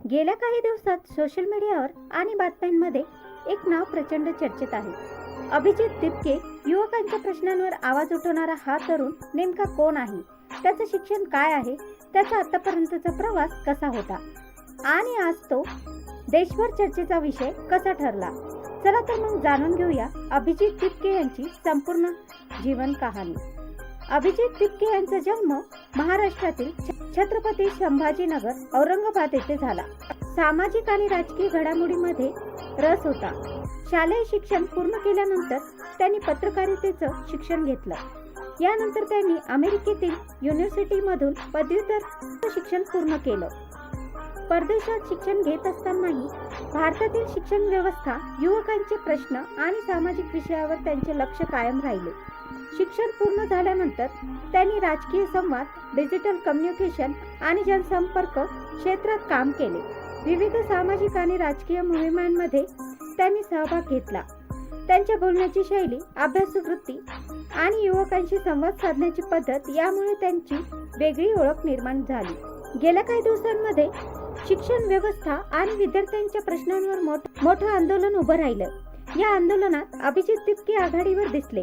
गेल्या काही दिवसात सोशल मीडियावर आणि बातम्यांमध्ये एक नाव प्रचंड चर्चेत आहे। अभिजित तिपके। युवकांच्या प्रश्नांवर आवाज उठवणारा हा तरुण नेमका कोण आहे, त्याचं शिक्षण काय आहे, त्याचा आतापर्यंतचा प्रवास कसा होता आणि आज तो देशभर चर्चेचा विषय कसा ठरला। चला तर मग जाणून घेऊया अभिजित तिपके यांची संपूर्ण जीवन कहाणी। अभिजित तिपके यांचा जन्म महाराष्ट्रातील छत्रपती संभाजीनगर औरंगाबाद येथे झाला। सामाजिक आणि राजकीय घडामोडींमध्ये रस होता। शालेय शिक्षण पूर्ण केल्यानंतर त्यांनी पत्रकारितेचं शिक्षण घेतलं। यानंतर त्यांनी अमेरिकेतील युनिव्हर्सिटीमधून पदव्युत्तर शिक्षण पूर्ण केलं। परदेशात शिक्षण घेत असतानाही भारतातील शिक्षण व्यवस्था, युवकांचे प्रश्न आणि सामाजिक विषयावर त्यांचे लक्ष कायम राहिले। शिक्षण पूर्ण झाल्यानंतर त्यांनी राजकीय संवाद, डिजिटल कम्युनिकेशन आणि जनसंपर्क क्षेत्रात काम केले। विविध सामाजिक आणि राजकीय मोहिमांमध्ये त्यांनी सहभाग घेतला। त्यांच्या बोलण्याची शैली, अभ्यासू वृत्ती आणि युवकांशी संवाद साधण्याची पद्धत यामुळे त्यांची वेगळी ओळख निर्माण झाली। गेल्या काही दिवसांमध्ये शिक्षण व्यवस्था आणि विद्यार्थ्यांच्या प्रश्नांवर मोठं आंदोलन उभं राहिलं। या आंदोलनात अभिजित तिपके आघाडीवर दिसले।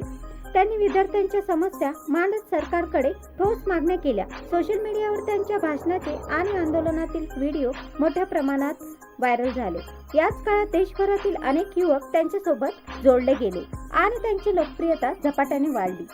त्यांनी विद्यार्थ्यांच्या समस्या मांडत सरकारकडे ठोस मागण्या केल्या। सोशल मीडियावर त्यांच्या भाषणाचे आणि आंदोलनातील व्हिडिओ मोठ्या प्रमाणात व्हायरल झाले। याच काळात देशभरातील अनेक युवक त्यांच्यासोबत जोडले गेले आणि त्यांची लोकप्रियता झपाट्याने वाढली।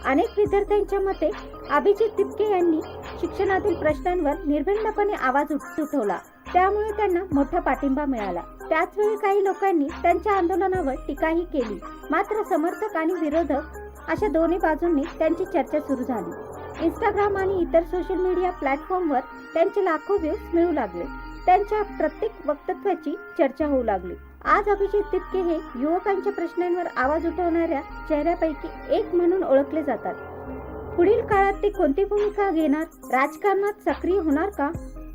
अनेक विद्यार्थ्यांच्या मते अभिजित तिपके यांनी शिक्षणातील प्रश्नांवर निर्भीडपणे आवाज उठवला, त्यामुळे त्यांना मोठा पाठिंबा मिळाला। त्याचवेळी काही लोकांनी त्यांच्या आंदोलनावर टीकाही केली। मात्र समर्थक आणि विरोधक अशा दोन्ही बाजूंनी त्यांची चर्चा सुरू झाली। इंस्टाग्राम आणि इतर सोशल मीडिया प्लॅटफॉर्मवर त्यांचे लाखो व्ह्यूज मिळू लागले। त्यांच्या प्रत्येक वक्तव्याची चर्चा होऊ लागली। आज अभिजित तिपके हे युवकांच्या प्रश्नांवर आवाज उठवणाऱ्या चेहऱ्यापैकी एक म्हणून ओळखले जातात। पुढील काळात ते कोणती भूमिका घेणार, राजकारणात सक्रिय होणार का,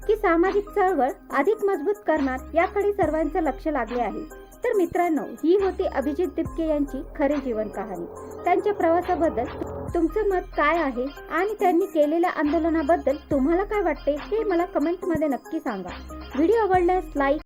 की सामाजिक चळवळ अधिक मजबूत करणार, याकडे सर्वांचं लक्ष लागले आहे। तर मित्रांनो, ही होती अभिजित तिपके यांची खरी जीवन कहाणी। त्यांच्या प्रवासाबद्दल तुमचं मत काय आहे आणि त्यांनी केलेल्या आंदोलनाबद्दल तुम्हाला काय वाटते हे मला कमेंटमध्ये नक्की सांगा। व्हिडिओ आवडल्यास लाईक